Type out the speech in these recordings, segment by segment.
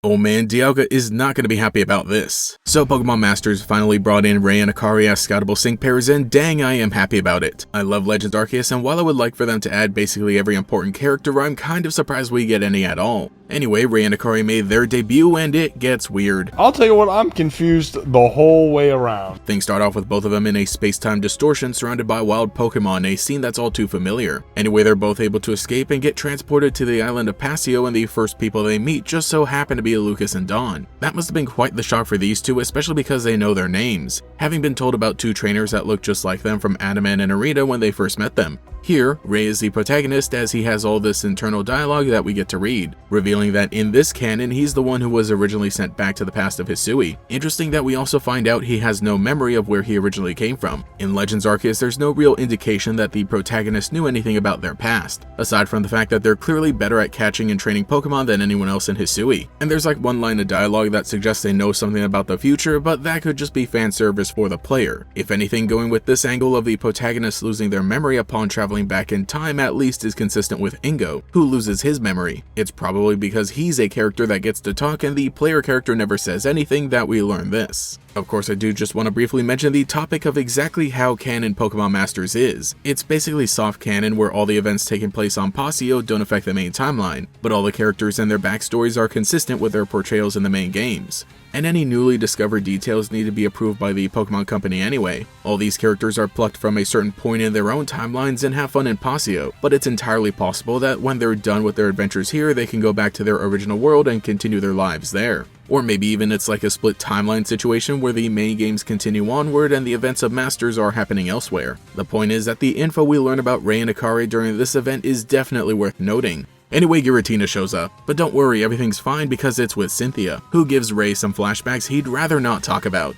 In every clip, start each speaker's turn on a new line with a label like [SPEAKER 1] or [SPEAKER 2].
[SPEAKER 1] Oh man, Dialga is not going to be happy about this. So Pokemon Masters finally brought in Ray and Akari as scoutable sync pairs, and dang, I am happy about it. I love Legends Arceus, and while I would like for them to add basically every important character, I'm kind of surprised we get any at all. Anyway, Ray and Akari made their debut, and it gets weird.
[SPEAKER 2] I'll tell you what, I'm confused the whole way around.
[SPEAKER 1] Things start off with both of them in a space-time distortion surrounded by wild Pokemon, a scene that's all too familiar. Anyway, they're both able to escape and get transported to the island of Paseo, and the first people they meet just so happen to be Lucas and Dawn. That must have been quite the shock for these two, especially because they know their names, having been told about two trainers that look just like them from Adaman and Arena when they first met them. Here, Ray is the protagonist as he has all this internal dialogue that we get to read, revealing that in this canon, he's the one who was originally sent back to the past of Hisui. Interesting that we also find out he has no memory of where he originally came from. In Legends Arceus, there's no real indication that the protagonist knew anything about their past, aside from the fact that they're clearly better at catching and training Pokemon than anyone else in Hisui. And there's like one line of dialogue that suggests they know something about the future, but that could just be fan service for the player. If anything, going with this angle of the protagonist losing their memory upon traveling back in time at least is consistent with Ingo, who loses his memory. It's probably because he's a character that gets to talk and the player character never says anything that we learn this. Of course, I do just want to briefly mention the topic of exactly how canon Pokemon Masters is. It's basically soft canon where all the events taking place on Paseo don't affect the main timeline, but all the characters and their backstories are consistent with their portrayals in the main games. And any newly discovered details need to be approved by the Pokemon Company anyway. All these characters are plucked from a certain point in their own timelines and have fun in Paseo, but it's entirely possible that when they're done with their adventures here, they can go back to their original world and continue their lives there. Or maybe even it's like a split timeline situation where the main games continue onward and the events of Masters are happening elsewhere. The point is that the info we learn about Ray and Akari during this event is definitely worth noting. Anyway, Giratina shows up, but don't worry, everything's fine because it's with Cynthia, who gives Ray some flashbacks he'd rather not talk about.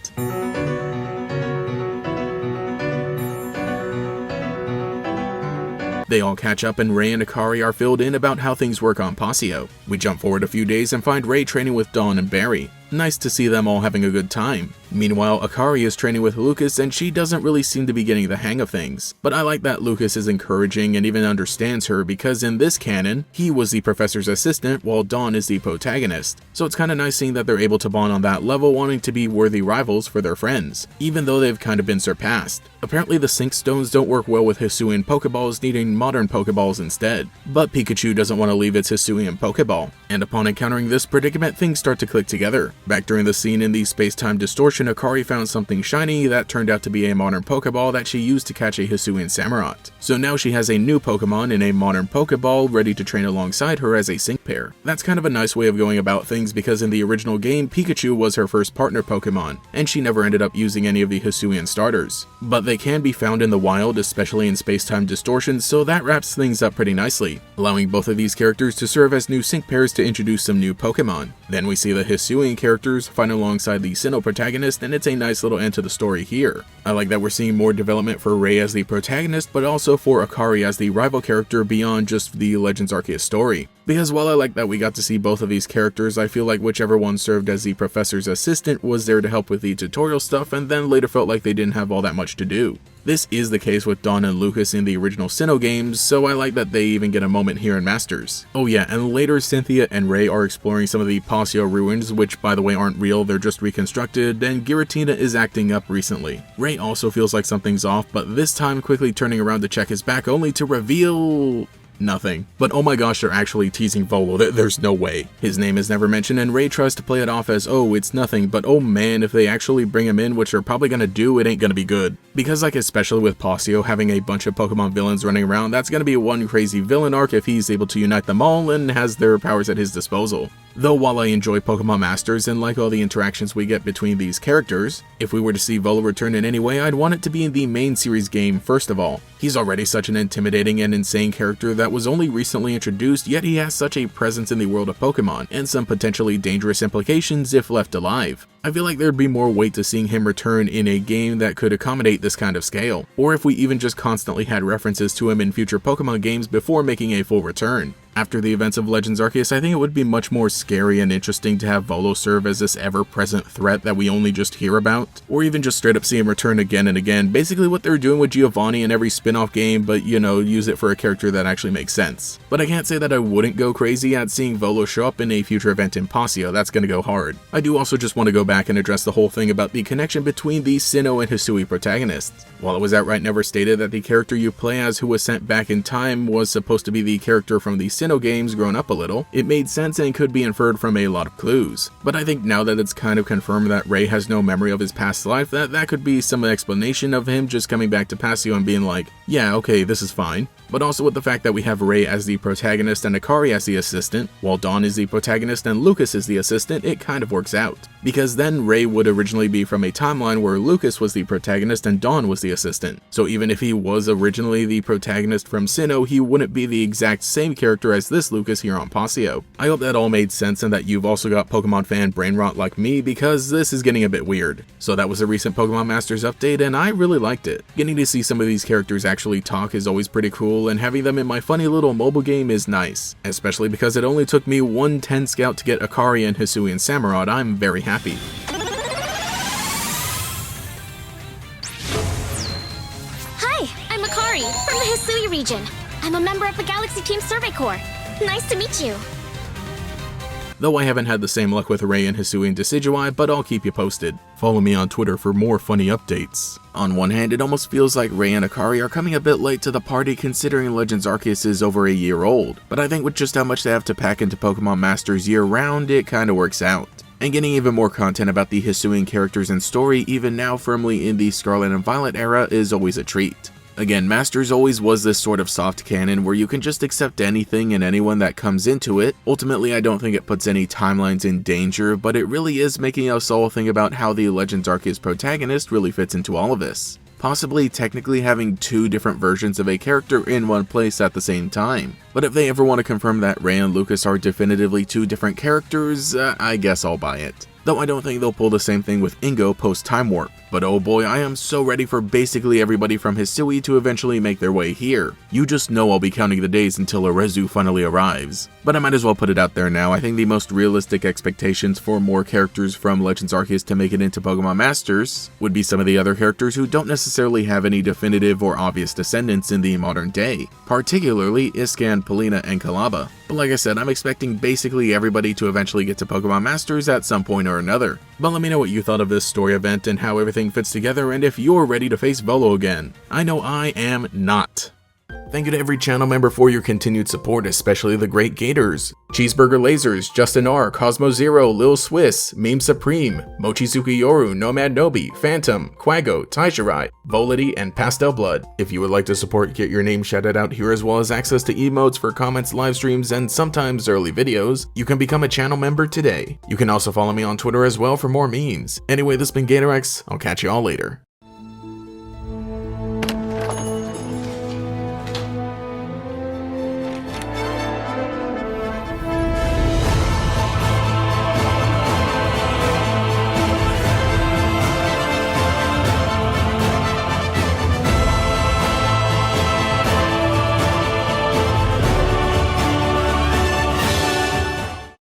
[SPEAKER 1] They all catch up and Ray and Akari are filled in about how things work on Paseo. We jump forward a few days and find Ray training with Dawn and Barry. Nice to see them all having a good time. Meanwhile, Akari is training with Lucas and she doesn't really seem to be getting the hang of things. But I like that Lucas is encouraging and even understands her because in this canon, he was the professor's assistant while Dawn is the protagonist. So it's kind of nice seeing that they're able to bond on that level, wanting to be worthy rivals for their friends, even though they've kind of been surpassed. Apparently the Sync Stones don't work well with Hisuian Pokeballs, needing modern Pokeballs instead. But Pikachu doesn't want to leave its Hisuian Pokeball. And upon encountering this predicament, things start to click together. Back during the scene in the space-time distortion, Akari found something shiny that turned out to be a modern Pokeball that she used to catch a Hisuian Samurott. So now she has a new Pokemon in a modern Pokeball ready to train alongside her as a sync pair. That's kind of a nice way of going about things because in the original game, Pikachu was her first partner Pokemon, and she never ended up using any of the Hisuian starters. But they can be found in the wild, especially in space-time distortion, so that wraps things up pretty nicely, allowing both of these characters to serve as new sync pairs to introduce some new Pokemon. Then we see the Hisuian characters fight alongside the Sinnoh protagonist, and it's a nice little end to the story here. I like that we're seeing more development for Ray as the protagonist, but also for Akari as the rival character beyond just the Legends Arceus story. Because while I like that we got to see both of these characters, I feel like whichever one served as the professor's assistant was there to help with the tutorial stuff and then later felt like they didn't have all that much to do. This is the case with Dawn and Lucas in the original Sinnoh games, so I like that they even get a moment here in Masters. Oh yeah, and later Cynthia and Ray are exploring some of the Paseo ruins, which by the way aren't real, they're just reconstructed, and Giratina is acting up recently. Ray also feels like something's off, but this time quickly turning around to check his back only to reveal nothing. But oh my gosh, they're actually teasing Volo. There's no way. His name is never mentioned and Ray tries to play it off as, oh, it's nothing, but oh man, if they actually bring him in, which they're probably gonna do, it ain't gonna be good. Because like especially with Paseo having a bunch of Pokemon villains running around, that's gonna be one crazy villain arc if he's able to unite them all and has their powers at his disposal. Though while I enjoy Pokemon Masters and like all the interactions we get between these characters, if we were to see Volo return in any way, I'd want it to be in the main series game first of all. He's already such an intimidating and insane character that was only recently introduced, yet he has such a presence in the world of Pokemon, and some potentially dangerous implications if left alive. I feel like there'd be more weight to seeing him return in a game that could accommodate this kind of scale, or if we even just constantly had references to him in future Pokemon games before making a full return. After the events of Legends Arceus, I think it would be much more scary and interesting to have Volo serve as this ever-present threat that we only just hear about, or even just straight up see him return again and again, basically what they're doing with Giovanni in every spin-off game, but you know, use it for a character that actually makes sense. But I can't say that I wouldn't go crazy at seeing Volo show up in a future event in Pasio. That's gonna go hard. I do also just want to go back and address the whole thing about the connection between the Sinnoh and Hisui protagonists. While it was outright never stated that the character you play as who was sent back in time was supposed to be the character from the Sinnoh games grown up a little, it made sense and could be inferred from a lot of clues. But I think now that it's kind of confirmed that Ray has no memory of his past life, that could be some explanation of him just coming back to Pasio and being like, yeah, okay, this is fine. But also with the fact that we have Ray as the protagonist and Akari as the assistant, while Dawn is the protagonist and Lucas is the assistant, it kind of works out. Because then Ray would originally be from a timeline where Lucas was the protagonist and Dawn was the assistant. So even if he was originally the protagonist from Sinnoh, he wouldn't be the exact same character as this Lucas here on Pasio. I hope that all made sense and that you've also got Pokemon fan brain rot like me, because this is getting a bit weird. So that was a recent Pokemon Masters update and I really liked it. Getting to see some of these characters actually talk is always pretty cool, and having them in my funny little mobile game is nice. Especially because it only took me one 10 scout to get Akari and Hisui and Samurott. I'm very happy.
[SPEAKER 3] Hi, I'm Akari from the Hisui region. I'm a member of the Galaxy Team Survey Corps. Nice to meet you.
[SPEAKER 1] Though I haven't had the same luck with Ray and Hisui and Decidueye, but I'll keep you posted. Follow me on Twitter for more funny updates. On one hand, it almost feels like Ray and Akari are coming a bit late to the party considering Legends Arceus is over a year old, but I think with just how much they have to pack into Pokemon Masters year round, it kinda works out. And getting even more content about the Hisuian characters and story, even now firmly in the Scarlet and Violet era, is always a treat. Again, Masters always was this sort of soft canon where you can just accept anything and anyone that comes into it. Ultimately, I don't think it puts any timelines in danger, but it really is making us all think about how the Legends Arceus protagonist really fits into all of this. Possibly technically having two different versions of a character in one place at the same time. But if they ever want to confirm that Ray and Lucas are definitively two different characters, I guess I'll buy it. Though I don't think they'll pull the same thing with Ingo post-Time Warp. But oh boy, I am so ready for basically everybody from Hisui to eventually make their way here. You just know I'll be counting the days until Arezu finally arrives. But I might as well put it out there now, I think the most realistic expectations for more characters from Legends Arceus to make it into Pokemon Masters would be some of the other characters who don't necessarily have any definitive or obvious descendants in the modern day. Particularly Iscan, Polina, and Kalaba. But like I said, I'm expecting basically everybody to eventually get to Pokemon Masters at some point or another. But let me know what you thought of this story event and how everything fits together, and if you're ready to face Volo again. I know I am not. Thank you to every channel member for your continued support, especially the great Gators, Cheeseburger Lasers, Justin R, Cosmo Zero, Lil Swiss, Meme Supreme, Mochizuki Yoru, Nomad Nobi, Phantom, Quago, Taishirai, Volity, and Pastel Blood. If you would like to support, get your name shouted out here as well as access to emotes for comments, live streams, and sometimes early videos, you can become a channel member today. You can also follow me on Twitter as well for more memes. Anyway, this has been GatorX, I'll catch you all later.